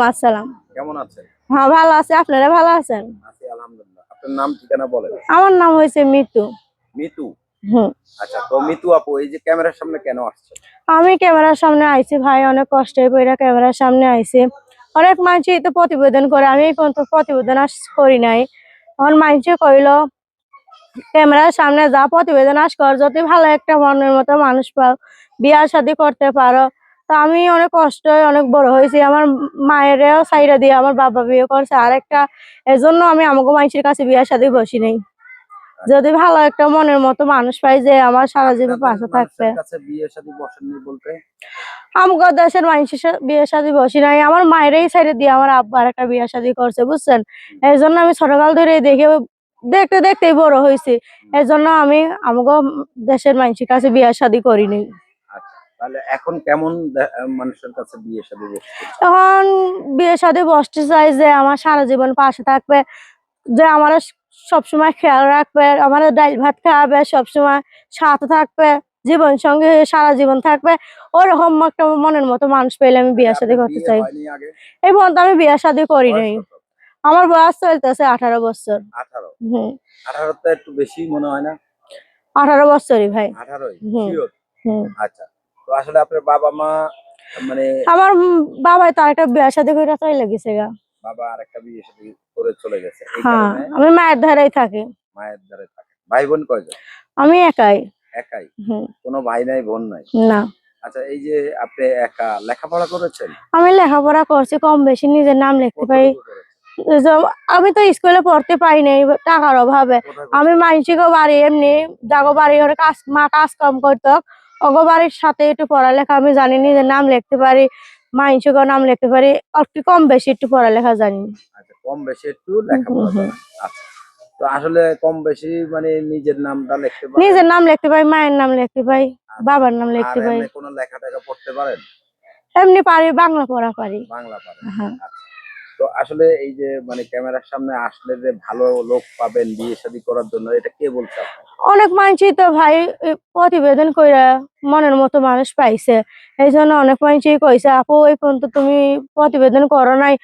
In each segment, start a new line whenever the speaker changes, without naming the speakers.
আসসালাম।
কেমন আছেন?
হ্যাঁ, ভালো আছি। আপনারা ভালো আছেন?
আছি আলহামদুলিল্লাহ। আপনার নাম ঠিকানা বলেন।
আমার নাম হয়েছে মিতু।
মিতু।
হুম।
আচ্ছা, তো মিতু আপু এই যে ক্যামেরার সামনে কেন আসছেন?
আমি ক্যামেরার সামনে আইছি ভাই, অনেক কষ্টে পইরা ক্যামেরার সামনে আইছি। অনেক মানুষই তো প্রতিবেদন করে, আমি এই পর্যন্ত প্রতিবেদন করি নাই। এখন মানুষে কইল ক্যামেরার সামনে যা প্রতিবেদন কর, যদি ভালো একটা মনের মতো মানুষ পাও, বিয়া শাদী করতে পারো। তো আমি অনেক কষ্ট অনেক বড় হয়েছি, আমার মায়েরও সাইরা দিয়ে আমার বাবা বিয়ে করছে আরেকটা। এজন্য আমি আমাকে মানুষের কাছে বিয়া শাদী বসি নাই। যদি ভালো একটা মনের মতো মানুষ পাই যে আমার সারা জীবন পাশে থাকবে।
কাছে বিয়ে শাদী বসেননি বলতে?
আমগো দেশের মানুষের বিয়ে শাদী বসি নাই, আমার মায়েরই সাইডে দিয়ে আমার আব্বা আর একটা বিয়ে শাদী করছে, বুঝছেন। এই জন্য আমি ছোটকাল ধরে দেখে দেখতে দেখতেই বড় হয়েছি। এই জন্য আমি আমগো দেশের মানুষের কাছে বিয়ে শাদী করিনি।
আচ্ছা, তাহলে এখন কেমন মানুষের কাছে বিয়ে শাদী বসছেন?
এখন বিয়ে শাদী বসতে চাই যে আমার সারা জীবন পাশে থাকবে, যে আমার সবসময় খেয়াল রাখবে, আমার ডাল ভাত খাওয়াবে, সবসময় সাথে থাকবে, জীবন সঙ্গে সারা জীবন থাকবে। ওরকম একটা মনের মতো মানুষ পেলে আমি বিয়ে শাদী করতে চাই। এই পর্যন্ত আমি বিয়ে শাদী করি নাই। আমার বয়স চলতেছে 18 বছর।
18?
হুম।
18 তো একটু বেশি মনে হয় না?
18 বছরই ভাই।
18ই
হুম।
শিওর?
হুম।
আচ্ছা, তো আসলে আপনার বাবা মা মানে
আমার বাবাই তো আরেকটা বিয়ে শাদী করে চলে গেছে গা।
বাবা আরেকটা বিয়ে শাদী করে চলে গেছে, এই
হ্যাঁ,
কারণে
আমি মায়ের ধারেই থাকি।
মায়ের দ্বারে থাকে। ভাই বোন কয়জন?
আমি একাই।
একাই?
হুম।
কোনো ভাই নাই বোন নাই?
না।
আচ্ছা, এই যে আপনি একা লেখাপড়া করেছেন?
আমি লেখাপড়া করছি, কম বেশি নিজের নাম লিখতে পারি।
কতটুকু করেছেন?
আমি তো স্কুলে পড়তে পারি নাই টাকার অভাবে।
কোথায়
আমি
করছেন?
মানসিকও বাড়ি এমনি জাগো বাড়ি ওর কাজ মা কাজ কাম করতো, ওগো বাড়ির সাথে একটু পড়ালেখা আমি জানি, নিজের নাম লিখতে পারি, মানসিকও নাম লিখতে পারি, একটু কম বেশি একটু পড়ালেখা জানি।
আচ্ছা, কম বেশি একটু লেখাপড়া জানেন। আচ্ছা, তো আসলে কম বেশি মানে নিজের নামটা লিখতে পারেন?
নিজের নাম লিখতে পারি, মায়ের নাম লিখতে পারি,
আচ্ছা,
বাবার নাম
আর
লিখতে পারি।
এমনি কোনো লেখা টেখা পড়তে পারেন?
এমনি পারি, বাংলা পড়া পারি।
বাংলা পারেন?
হ্যাঁ।
আচ্ছা, তো আসলে এই যে মানে ক্যামেরার সামনে আসলে যে ভালো লোক পাবেন বিয়ে শাদী করার জন্য, এটা কে বলছে আপনাকে?
অনেক মানুষই তো ভাই প্রতিবেদন কইরা মনের মতো মানুষ পাইছে। এই জন্য অনেক মানুষই কইছে আপু এই পর্যন্ত তুমি প্রতিবেদন করো নাই,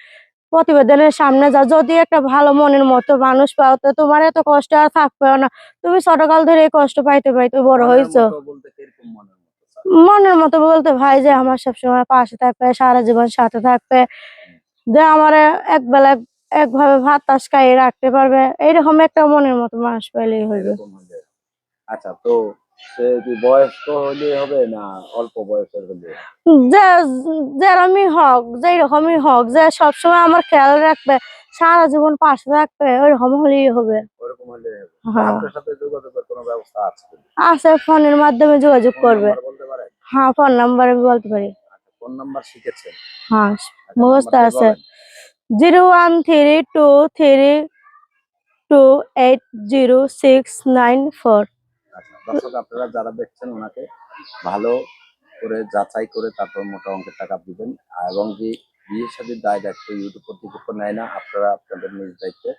প্রতিবেদনের সামনে যাও, যদি একটা ভালো মনের মতো মানুষ পাও তো তোমার এত কষ্ট আর থাকবেও না। তুমি ছোটকাল ধরে এই কষ্ট পাইতে পাইতে বড়
মনের
হইছো।
মতো বলতে কিরকম মনের মতো স্যার?
মনের মতো বলতে ভাই যে আমার সবসময় পাশে থাকবে, সারা জীবন সাথে থাকবে,
হুম,
যে আমার একবেলা একভাবে ভাত তাস খাইয়ে রাখতে পারবে, এইরকম একটা মনের মতো মানুষ পেলেই হইবে।
এরকম হলে আচ্ছা, তো সে কি বয়স্ক হলে হবে না অল্প বয়সের হলে?
যে যেরকমই হোক, যেই রকমই হোক, যে সবসময় আমার খেয়াল রাখবে, সারা জীবন পাশে থাকবে, ওইরকম হলেই হবে।
ওরকম হলে হবে। তো
হ্যাঁ,
আপনার সাথে যোগাযোগের কোনো ব্যবস্থা আছে কি?
আছে, ফোনের মাধ্যমে যোগাযোগ
ফোন
করবে।
নাম্বার বলতে পারেন?
হ্যাঁ, ফোন নাম্বার আমি বলতে পারি।
আচ্ছা, ফোন নাম্বার শিখেছেন?
হ্যাঁ,
আচ্ছা,
মুখস্থ
নাম্বারটা
আছে।
বলেন।
01322380694।
আচ্ছা, দর্শক আপনারা যারা দেখছেন ওনাকে ভালো করে যাচাই করে তারপর মোটা অঙ্কের টাকা দিবেন। এবং যে বিয়ে শাদীর দায় দায়িত্ব ইউটিউব কর্তৃপক্ষ নেয় না, আপনারা আপনাদের নিজ দায়িত্বে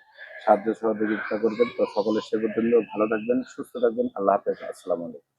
সাহায্য সহযোগিতা করবেন। তো সকলের সেবার জন্য ভালো থাকবেন, সুস্থ থাকবেন। আল্লাহ হাফেজ। আসসালামু আলাইকুম।